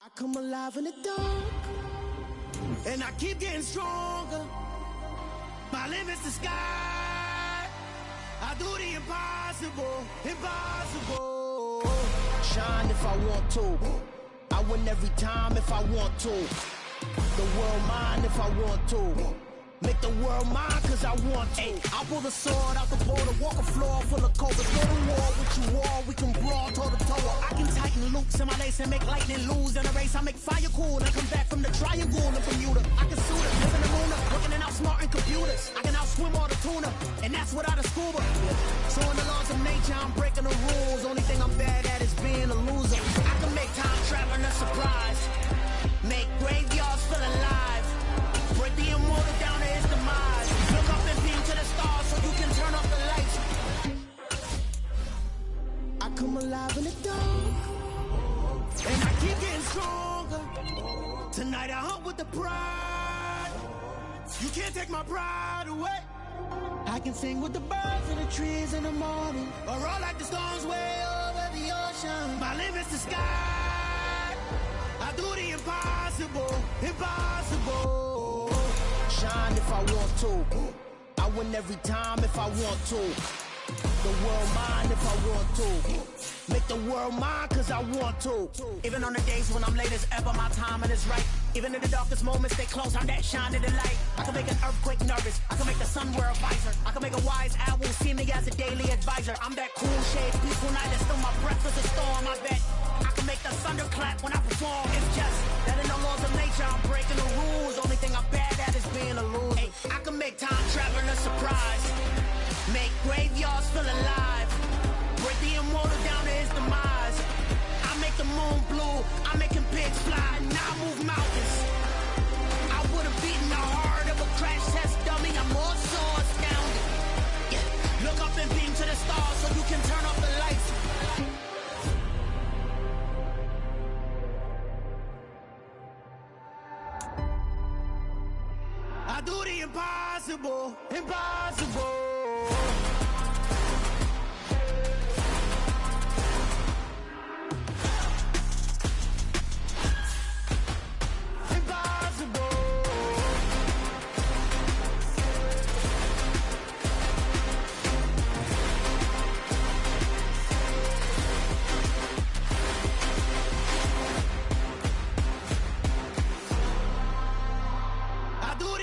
I come alive in the dark, and I keep getting stronger. My limit's the sky. I do the impossible, impossible. Shine if I want to. I win every time if I want to. The world mine if I want to. Make the world mine cause I want to. I pull the sword out the border, walk a floor full of coke. Go to war with you war, we can brawl toe to toe. I can tighten loops in my lace and make lightning lose in a race. I make fire cool and come back from the triangle in Bermuda. I can suit it, live in the moon, working and outsmarting computers. I can outswim all the tuna, and that's without a scuba. So in the laws of nature, I'm breaking the rules. Only thing I'm bad at is being a loser. I can make time traveling a surprise. Make graveyards feel alive. Break the immortal down to his demise. Look up and beam to the stars so you can turn off the lights. I come alive in the dark, and I keep getting stronger. Tonight I hunt with the pride. You can't take my pride away. I can sing with the birds and the trees in the morning, or roll like the storms way over the ocean. My limit's the sky. I do the impossible, impossible. Shine if I want to. I win every time if I want to. The world mine if I want to. Make the world mine cause I want to. Even on the days when I'm late as ever, my timing is right. Even in the darkest moments, stay close, I'm that shining the light. I can make an earthquake nervous, I can make the sun wear a visor. I can make a wise owl see me as a daily advisor. I'm that cool shade, peaceful night, that's still my breath is a storm, I bet. I can make the thunder clap when I perform. It's just that in the laws of nature, I'm breaking the rules. Only thing I'm do the impossible, impossible.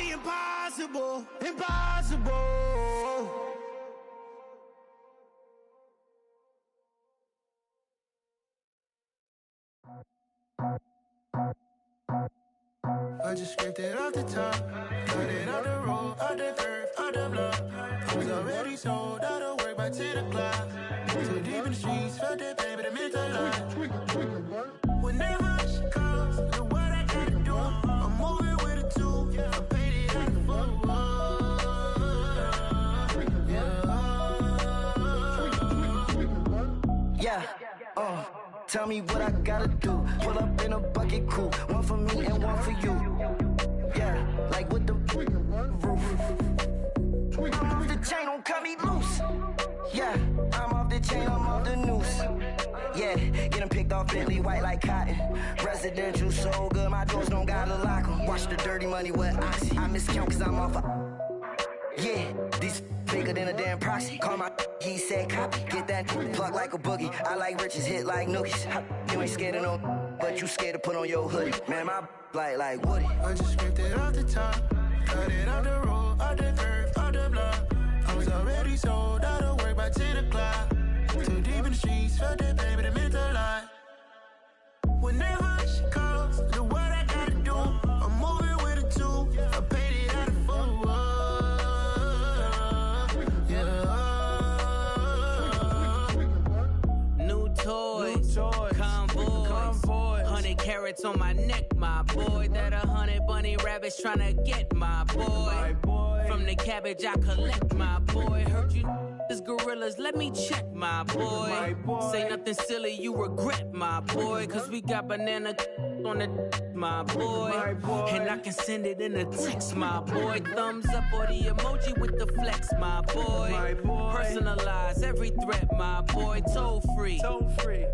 Impossible, impossible. I just scraped it off the top, cut it off the road, off the curve, off the block. I was already sold out of work by 10 o'clock. Too deep in the streets, felt that pain, but it meant a lot. Whenever she calls, know what I gotta do. I'm moving with a two, I paid it out of full. Tell me what I gotta do. Pull up in a bucket crew, one for me and one for you. Yeah, like with the roof. I'm off the chain, don't cut me loose. Yeah, I'm off the chain, I'm off the noose. Yeah, getting picked off Bentley white like cotton. Residential so good, my doors don't gotta lock 'em. Watch the dirty money with Oxy. I miscount cause I'm off a... Yeah, these bigger than a damn proxy. Call my he said copy. Get that plug like a boogie. I like riches, hit like nookies. You ain't scared of no, but you scared to put on your hoodie. Man, my like Woody. I just scraped it off the top, cut it off the road, off the curve, off the block. I was already sold out of work by 10 o'clock. Too deep in the streets, felt that baby, that meant a lot. Whenever she calls, know what I gotta do. I'm moving with a two, I paid it out of full. Convoy. 100 carats on my neck, my boy. That 100 bunny rabbits tryna get my boy. From the cabbage I collect, my boy. Heard you is gorillas, let me check, my boy. Say nothing silly, you regret, my boy. Cause we got banana on the my boy. And I can send it in a text, my boy. Thumbs up or the emoji with the flex, my boy. Personalize every threat, my boy. Toll free.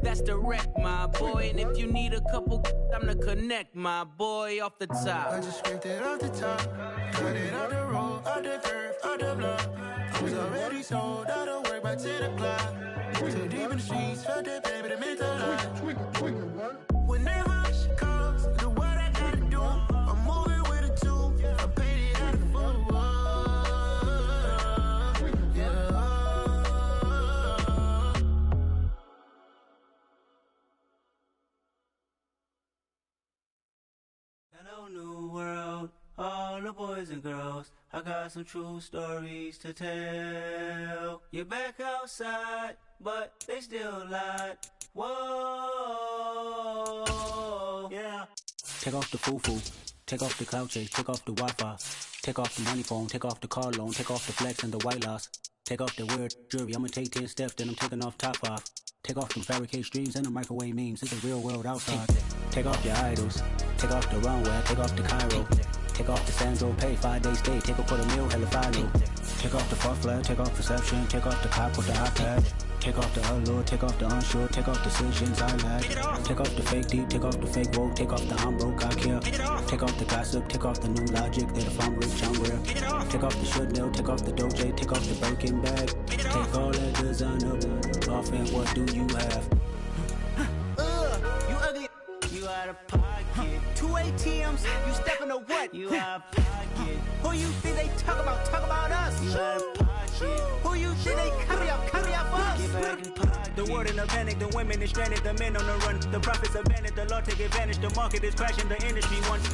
That's direct, my boy. And if you need a couple, I'm the connect, my boy. Off the top. I just scraped it off the top, cut it off the road, off the curve, off the block. I was already sold out of work by 10 o'clock. Too deep in the streets, felt that baby, that meant a lot. Whenever she calls, know what I gotta do. I'm moving with a two, I paid it out of full. Hello, new world, all the boys and girls. I got some true stories to tell. You're back outside, but they still lied. Whoa, yeah. Take off the foo-foo, take off the cloud chase, take off the Wi-Fi, take off the money phone, take off the car loan, take off the flex and the white loss, take off the weird jewelry. I'ma take 10 steps, then I'm taking off top 5. Take off them fabricate streams and the microwave memes. It's a real world outside. Take off your idols, take off the runway, take off the Cairo, take off the Sandro pay, 5-day stay, take off for the meal, hella final. Take off the far flag, take off perception, take off the cop with the iPad. Take off the allure, take off the unsure, take off decisions I lack. Take off the fake deep, take off the fake woke, take off the I'm broke, I care. Take off the gossip, take off the new logic, that if I'm rich, I'm real. Take off the should know, take off the doje, take off the Birkin bag. Take all that designer off and what do you have? You ugly. You out of pocket. 2 ATMs, you stepping to what? You out of pocket. Who you think they talk about? Talk about us. You out of pocket. Who you think they carry up us? Get back in pocket. The world in a panic, the women is stranded, the men on the run. The profits abandoned, the law take advantage. The market is crashing, the industry wants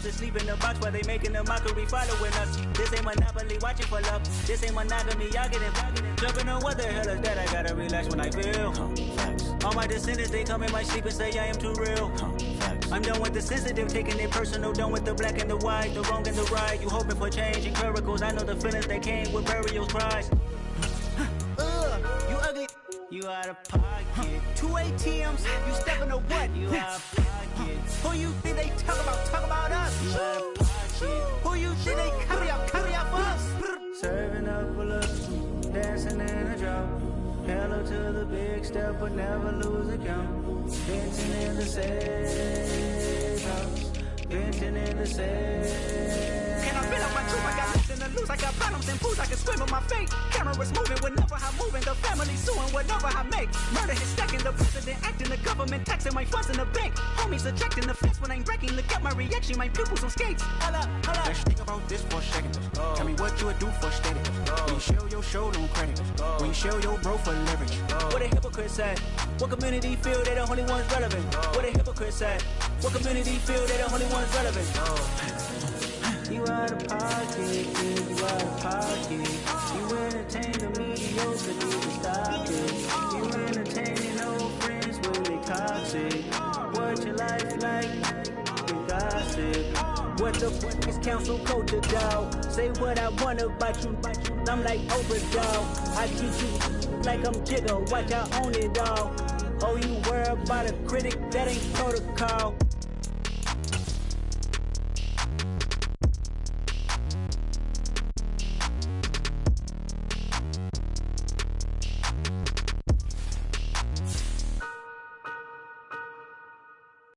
to sleep in the box while they making a mockery following us. This ain't monopoly, watching for love. This ain't monogamy, y'all getting jumping on what the hell is that? I gotta relax when I feel. All my descendants, they come in my sleep and say I am too real. I'm done with the sensitive, taking it personal. Done with the black and the white, the wrong and the right. You hoping for change and miracles. I know the feelings that came with burial cries. You ugly. You out of pocket. 2 ATMs, you stepping to what? You out of pocket. Who you think they talk about? Talk about us. You out of pocket. Who you think they but never lose account. Venting in the safe house. Venting in the safe. Can I feel up my truth? I got nothing to lose. I got problems and fools. I can swim with my fate. Cameras moving whenever I'm moving. The family suing whatever I make. Murder is stacking. The president acting. The government taxing my funds in the bank. Homies ejecting the fence when I'm breaking. Look at my reaction. My pupils on skates. Holla, holla. Let's think about this for a second. Tell me what you would do for status. When you show your show, no credit. When you show your bro for leverage. What a hypocrite said. What community feel they the only ones relevant? What a hypocrite said. What community feel they the only ones relevant? You out of pocket, kid, you out of pocket. You entertain the mediocre, need to stop it. You entertaining old friends when they toxic. What your life like? You gossip. What the fuck is council culture, dawg? Say what I want about you. I'm like overdog. I treat you like I'm Jigga. Watch I own it all. Oh, you worry about a critic? That ain't protocol.